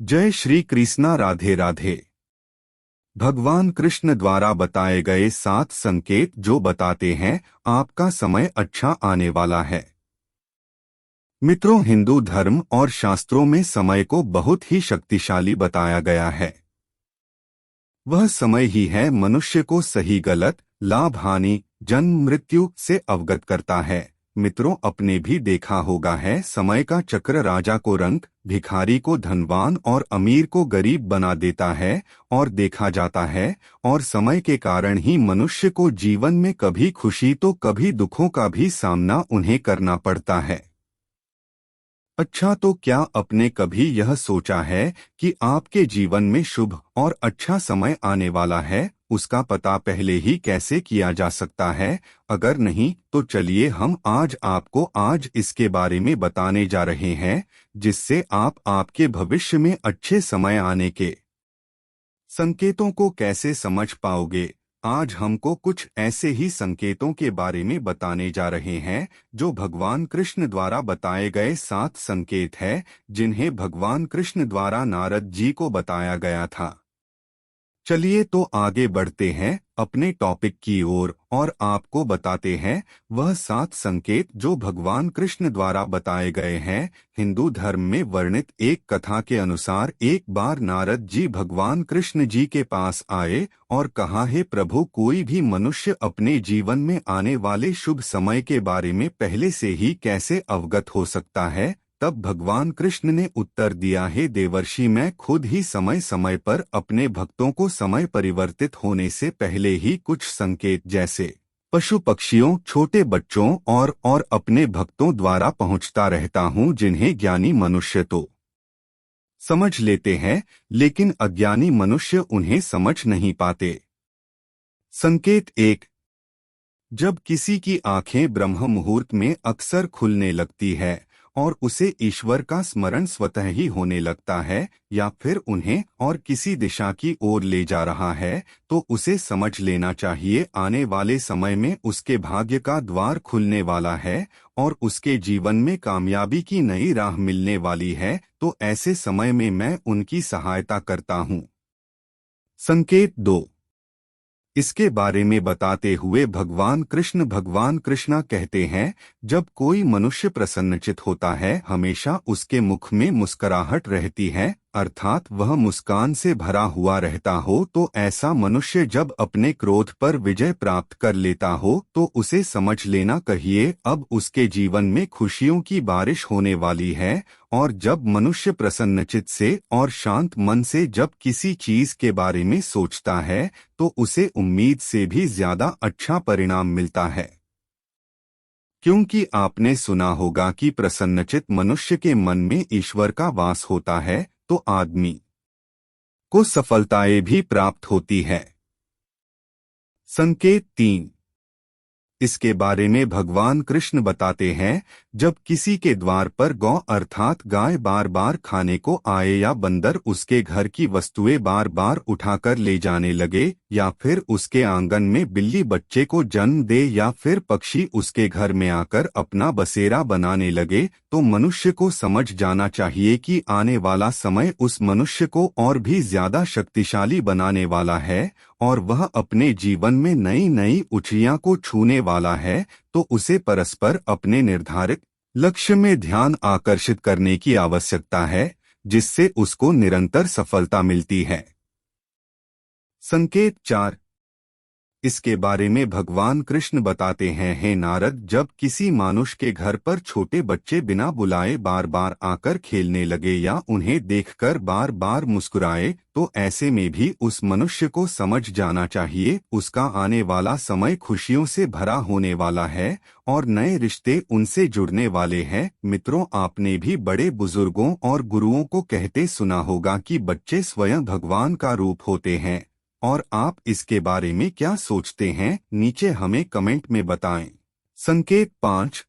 जय श्री कृष्णा। राधे राधे। भगवान कृष्ण द्वारा बताए गए 7 संकेत जो बताते हैं आपका समय अच्छा आने वाला है। मित्रों, हिंदू धर्म और शास्त्रों में समय को बहुत ही शक्तिशाली बताया गया है। वह समय ही है मनुष्य को सही गलत, लाभ हानि, जन्म मृत्यु से अवगत करता है। मित्रों, अपने भी देखा होगा है, समय का चक्र राजा को रंक, भिखारी को धनवान और अमीर को गरीब बना देता है और देखा जाता है। और समय के कारण ही मनुष्य को जीवन में कभी खुशी तो कभी दुखों का भी सामना उन्हें करना पड़ता है। अच्छा, तो क्या आपने कभी यह सोचा है कि आपके जीवन में शुभ और अच्छा समय आने वाला है? उसका पता पहले ही कैसे किया जा सकता है? अगर नहीं तो चलिए हम आज इसके बारे में बताने जा रहे हैं, जिससे आप आपके भविष्य में अच्छे समय आने के संकेतों को कैसे समझ पाओगे। आज हमको कुछ ऐसे ही संकेतों के बारे में बताने जा रहे हैं जो भगवान कृष्ण द्वारा बताए गए 7 संकेत हैं, जिन्हें भगवान कृष्ण द्वारा नारद जी को बताया गया था। चलिए तो आगे बढ़ते हैं अपने टॉपिक की ओर और आपको बताते हैं वह 7 संकेत जो भगवान कृष्ण द्वारा बताए गए हैं। हिंदू धर्म में वर्णित एक कथा के अनुसार एक बार नारद जी भगवान कृष्ण जी के पास आए और कहा, हे प्रभु, कोई भी मनुष्य अपने जीवन में आने वाले शुभ समय के बारे में पहले से ही कैसे अवगत हो सकता है। तब भगवान कृष्ण ने उत्तर दिया, हे देवर्षि, मैं खुद ही समय समय पर अपने भक्तों को समय परिवर्तित होने से पहले ही कुछ संकेत जैसे पशु पक्षियों, छोटे बच्चों और अपने भक्तों द्वारा पहुंचता रहता हूं, जिन्हें ज्ञानी मनुष्य तो समझ लेते हैं लेकिन अज्ञानी मनुष्य उन्हें समझ नहीं पाते। संकेत 1। जब किसी की आंखें ब्रह्म मुहूर्त में अक्सर खुलने लगती है और उसे ईश्वर का स्मरण स्वतः ही होने लगता है या फिर उन्हें और किसी दिशा की ओर ले जा रहा है, तो उसे समझ लेना चाहिए आने वाले समय में उसके भाग्य का द्वार खुलने वाला है और उसके जीवन में कामयाबी की नई राह मिलने वाली है। तो ऐसे समय में मैं उनकी सहायता करता हूँ। संकेत 2। इसके बारे में बताते हुए भगवान कृष्णा कहते हैं, जब कोई मनुष्य प्रसन्नचित होता है हमेशा उसके मुख में मुस्कुराहट रहती है, अर्थात वह मुस्कान से भरा हुआ रहता हो। तो ऐसा मनुष्य जब अपने क्रोध पर विजय प्राप्त कर लेता हो तो उसे समझ लेना कहिए अब उसके जीवन में खुशियों की बारिश होने वाली है। और जब मनुष्य प्रसन्नचित से और शांत मन से जब किसी चीज के बारे में सोचता है तो उसे उम्मीद से भी ज्यादा अच्छा परिणाम मिलता है। क्योंकि आपने सुना होगा कि प्रसन्नचित मनुष्य के मन में ईश्वर का वास होता है तो आदमी को सफलताएं भी प्राप्त होती है। संकेत 3। इसके बारे में भगवान कृष्ण बताते हैं, जब किसी के द्वार पर गौ अर्थात गाय बार बार खाने को आए या बंदर उसके घर की वस्तुएं बार बार उठाकर ले जाने लगे या फिर उसके आंगन में बिल्ली बच्चे को जन्म दे या फिर पक्षी उसके घर में आकर अपना बसेरा बनाने लगे, तो मनुष्य को समझ जाना चाहिए कि आने वाला समय उस मनुष्य को और भी ज्यादा शक्तिशाली बनाने वाला है और वह अपने जीवन में नई नई ऊंचाइयों को छूने वाला है। तो उसे परस्पर अपने निर्धारित लक्ष्य में ध्यान आकर्षित करने की आवश्यकता है, जिससे उसको निरंतर सफलता मिलती है। संकेत 4। इसके बारे में भगवान कृष्ण बताते हैं, हे नारद, जब किसी मानुष के घर पर छोटे बच्चे बिना बुलाए बार बार आकर खेलने लगे या उन्हें देखकर बार बार मुस्कुराए, तो ऐसे में भी उस मनुष्य को समझ जाना चाहिए उसका आने वाला समय खुशियों से भरा होने वाला है और नए रिश्ते उनसे जुड़ने वाले हैं। मित्रों, आपने भी बड़े बुजुर्गों और गुरुओं को कहते सुना होगा कि बच्चे स्वयं भगवान का रूप होते हैं। और आप इसके बारे में क्या सोचते हैं, नीचे हमें कमेंट में बताएं। संकेत 5।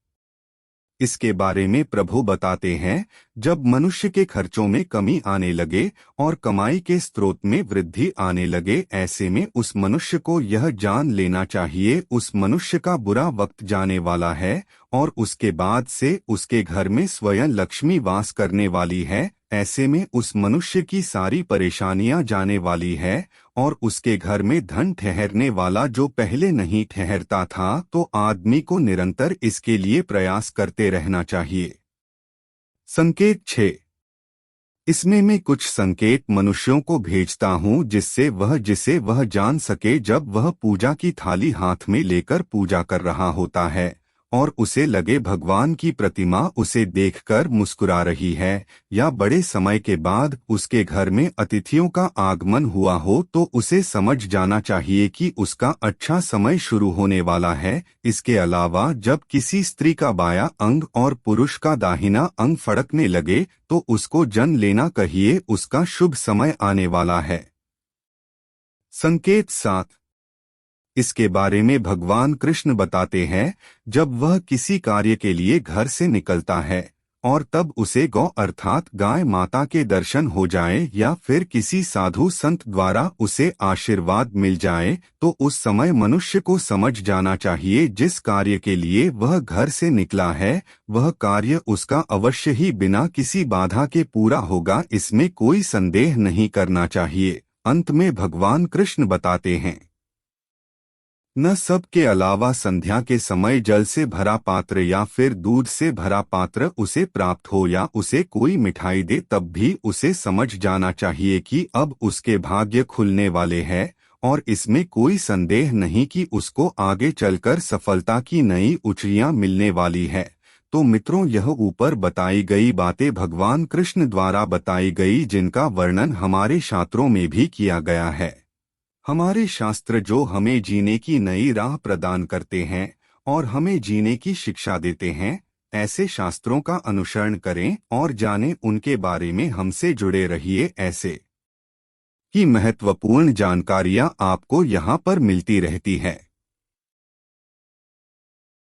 इसके बारे में प्रभु बताते हैं, जब मनुष्य के खर्चों में कमी आने लगे और कमाई के स्रोत में वृद्धि आने लगे, ऐसे में उस मनुष्य को यह जान लेना चाहिए उस मनुष्य का बुरा वक्त जाने वाला है और उसके बाद से उसके घर में स्वयं लक्ष्मी वास करने वाली है। ऐसे में उस मनुष्य की सारी परेशानियां जाने वाली है और उसके घर में धन ठहरने वाला जो पहले नहीं ठहरता था, तो आदमी को निरंतर इसके लिए प्रयास करते रहना चाहिए। संकेत 6। इसमें मैं कुछ संकेत मनुष्यों को भेजता हूँ जिसे वह जान सके जब वह पूजा की थाली हाथ में लेकर पूजा कर रहा होता है और उसे लगे भगवान की प्रतिमा उसे देखकर मुस्कुरा रही है, या बड़े समय के बाद उसके घर में अतिथियों का आगमन हुआ हो, तो उसे समझ जाना चाहिए कि उसका अच्छा समय शुरू होने वाला है। इसके अलावा जब किसी स्त्री का बायां अंग और पुरुष का दाहिना अंग फड़कने लगे तो उसको जन लेना कहिए, उसका शुभ समय आने वाला है। संकेत 7। इसके बारे में भगवान कृष्ण बताते हैं, जब वह किसी कार्य के लिए घर से निकलता है और तब उसे गौ अर्थात गाय माता के दर्शन हो जाए या फिर किसी साधु संत द्वारा उसे आशीर्वाद मिल जाए, तो उस समय मनुष्य को समझ जाना चाहिए जिस कार्य के लिए वह घर से निकला है वह कार्य उसका अवश्य ही बिना किसी बाधा के पूरा होगा, इसमें कोई संदेह नहीं करना चाहिए। अंत में भगवान कृष्ण बताते हैं, न सब के अलावा संध्या के समय जल से भरा पात्र या फिर दूध से भरा पात्र उसे प्राप्त हो या उसे कोई मिठाई दे, तब भी उसे समझ जाना चाहिए कि अब उसके भाग्य खुलने वाले हैं और इसमें कोई संदेह नहीं कि उसको आगे चलकर सफलता की नई ऊंचाइयां मिलने वाली है। तो मित्रों, यह ऊपर बताई गई बातें भगवान कृष्ण द्वारा बताई गई जिनका वर्णन हमारे शास्त्रों में भी किया गया है। हमारे शास्त्र जो हमें जीने की नई राह प्रदान करते हैं और हमें जीने की शिक्षा देते हैं, ऐसे शास्त्रों का अनुसरण करें और जानें उनके बारे में हमसे जुड़े रहिए। ऐसे ही महत्वपूर्ण जानकारियां आपको यहाँ पर मिलती रहती है।